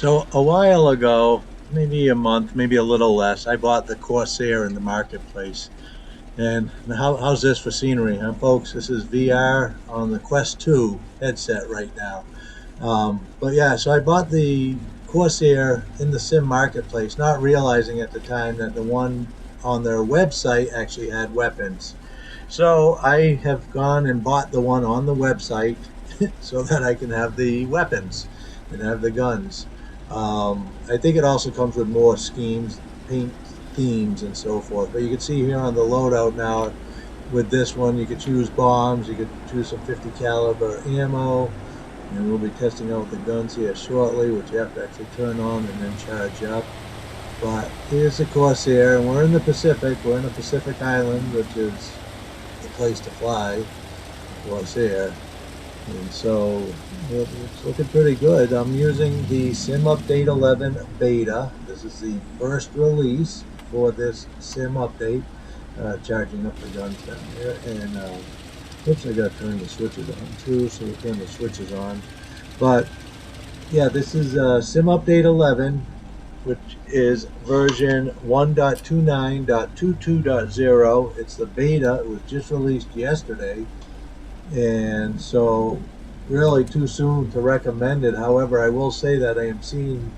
So a while ago, maybe a month, maybe a little less, I bought the Corsair in the marketplace. And how's this for scenery, huh, folks? This is VR on the Quest 2 headset right now. But yeah, so I bought the Corsair in the Sim marketplace, not realizing at the time that the one on their website actually had weapons. So I have gone and bought the one on the website so that I can have the weapons and have the guns. I think it also comes with more schemes, paint themes, and so forth. But you can see here on the loadout now, with this one, you could choose bombs, you could choose some 50 caliber ammo, and we'll be testing out the guns here shortly, which you have to actually turn on and then charge up. But here's the Corsair, and we're in the Pacific. We're in a Pacific island, which is the place to fly, Corsair. And so it's looking pretty good. I'm using the Sim Update 11 beta. This is the first release for this Sim update. Charging up the guns down here. And oops, I gotta turn the switches on too, so we turn the switches on. But yeah, this is Sim Update 11, which is version 1.29.22.0. It's the beta. It was just released yesterday. And so really too soon to recommend it. However, I will say that I am seeing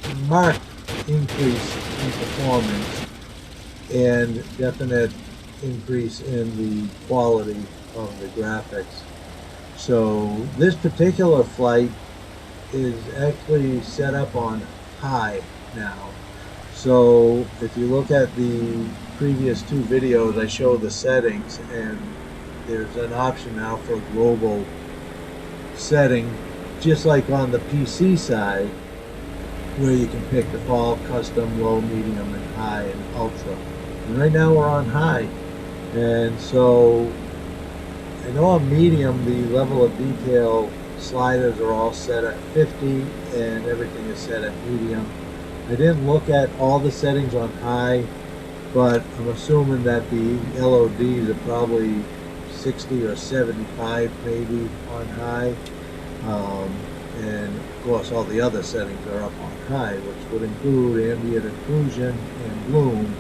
a marked increase in performance and definite increase in the quality of the graphics. So this particular flight is actually set up on high now. So if you look at the previous two videos, I show the settings, and there's an option now for global setting, just like on the PC side, where you can pick default, custom, low, medium, and high, and ultra. And right now we're on high. And so I know on medium, the level of detail sliders are all set at 50, and everything is set at medium. I didn't look at all the settings on high, but I'm assuming that the LODs are probably 60 or 75 maybe on high, and of course all the other settings are up on high, which would include ambient occlusion and bloom.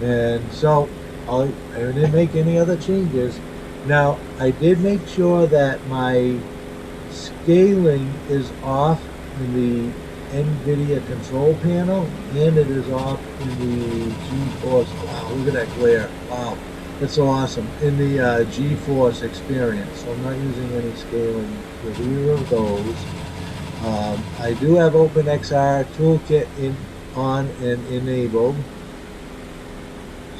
And so I didn't make any other changes. Now I did make sure that my scaling is off in the Nvidia control panel, and it is off in the GeForce. Wow, look at that glare. Wow. That's so awesome. In the GeForce experience. So I'm not using any scaling with either of those. I do have OpenXR toolkit on and enabled.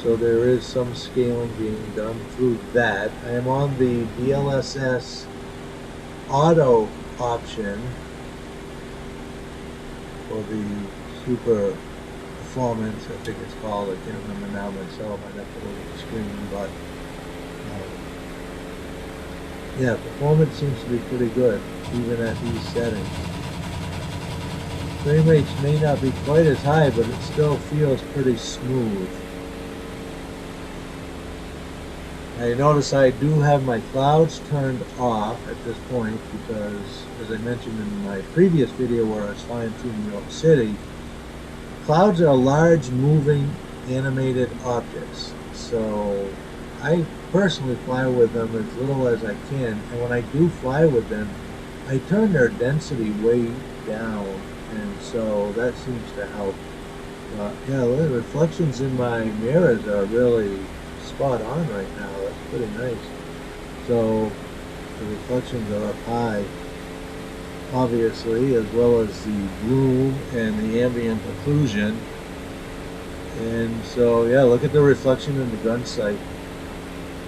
So there is some scaling being done through that. I am on the DLSS auto option for the super performance, I think it's called. I can't remember now myself. I'd have to look at the screen, but yeah, performance seems to be pretty good even at these settings. Frame rates may not be quite as high, but it still feels pretty smooth. I notice I do have my clouds turned off at this point because, as I mentioned in my previous video where I was flying through New York City, clouds are large, moving, animated objects. So I personally fly with them as little as I can, and when I do fly with them, I turn their density way down, and so that seems to help. Yeah, the reflections in my mirrors are really spot on right now. That's pretty nice. So the reflections are up high, obviously, as well as the bloom and the ambient occlusion. And so yeah, look at the reflection in the gun sight.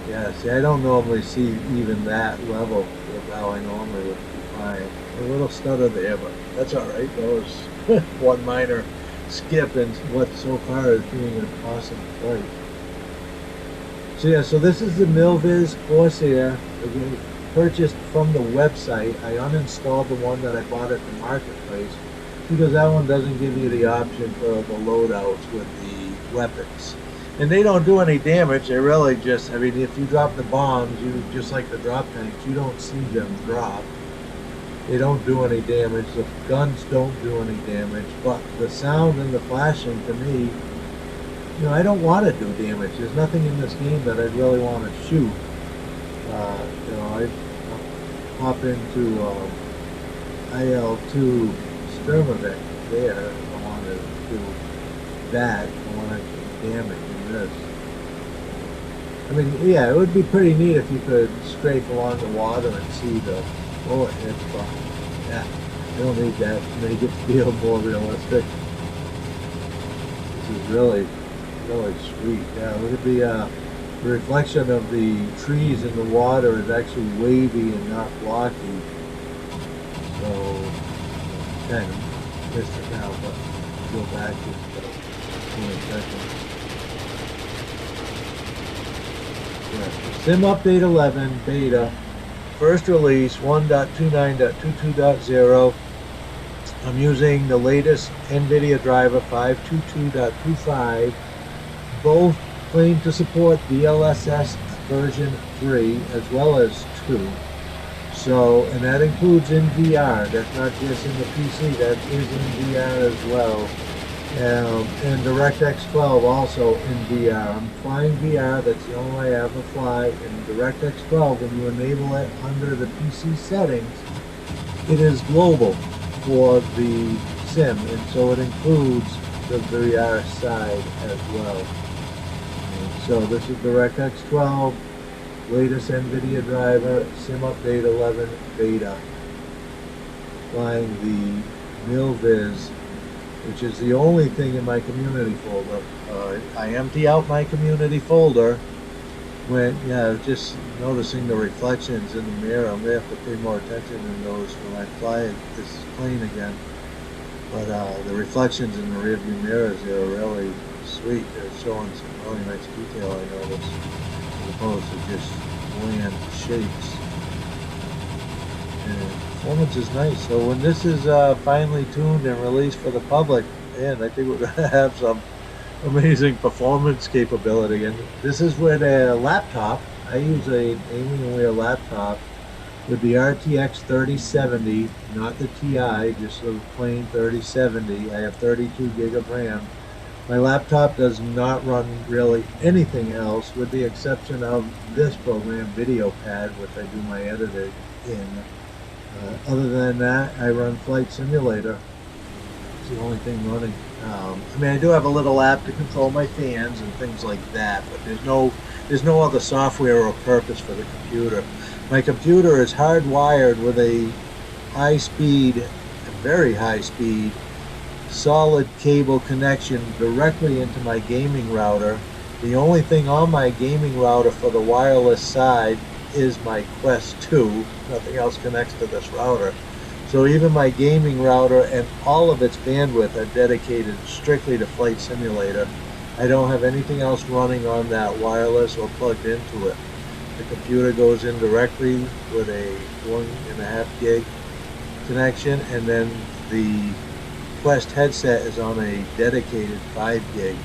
Yeah, see, I don't normally see even that level with how I normally would be flying. A little stutter there, but that's all right. That was one minor skip in what so far is being an awesome flight. So yeah, so this is the Milviz Corsair. Again, purchased from the website. I uninstalled the one that I bought at the marketplace because that one doesn't give you the option for the loadouts with the weapons. And they don't do any damage. They really just, I mean, if you drop the bombs, you just like the drop tanks, you don't see them drop. They don't do any damage. The guns don't do any damage. But the sound and the flashing, to me, you know, I don't want to do damage. There's nothing in this game that I'd really want to shoot. You know, I hop into IL-2 Sturmovik there if I want to do that. I want to do damage in this. I mean, yeah, it would be pretty neat if you could scrape along the water and see the bullet hits, but yeah, I don't need that to make it feel more realistic. This is really sweet. Yeah, look at the reflection of the trees in the water is actually wavy and not blocky. So, kind of missed it now, but go back just in a second. Yeah. Sim Update 11 Beta, first release 1.29.22.0. I'm using the latest Nvidia driver 522.25. Both claim to support DLSS version 3 as well as 2. So, and that includes in VR. That's not just in the PC, that is in VR as well. And DirectX12 also in VR. I'm flying VR, that's the only way I ever fly. In DirectX12, when you enable it under the PC settings, it is global for the sim, and so it includes the VR side as well. And so this is DirectX12, latest Nvidia driver, Sim Update 11 Beta, flying the MilViz, which is the only thing in my community folder. I empty out my community folder when, yeah, just noticing the reflections in the mirror. I'm going to have to pay more attention in those when I fly this plane again. But the reflections in the rearview mirrors, they're really sweet. They're showing some really nice detail, I noticed, as opposed to just bland shapes. And performance is nice. So when this is finally tuned and released for the public, man, I think we're going to have some amazing performance capability. And this is with a laptop. I use a Alienware laptop with the RTX 3070, not the TI, just a plain 3070. I have 32 gig of RAM. My laptop does not run really anything else with the exception of this program, VideoPad, which I do my editing in. Other than that, I run Flight Simulator. It's the only thing running. I mean, I do have a little app to control my fans and things like that, but there's no other software or purpose for the computer. My computer is hardwired with a high-speed, very high-speed, solid cable connection directly into my gaming router. The only thing on my gaming router for the wireless side is my Quest 2. Nothing else connects to this router. So even my gaming router and all of its bandwidth are dedicated strictly to Flight Simulator. I don't have anything else running on that wireless or plugged into it. The computer goes in directly with a 1.5 gig connection, and then the Quest headset is on a dedicated 5 gig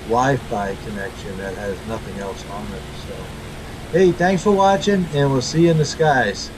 Wi-Fi connection that has nothing else on it. So, hey, thanks for watching, and we'll see you in the skies.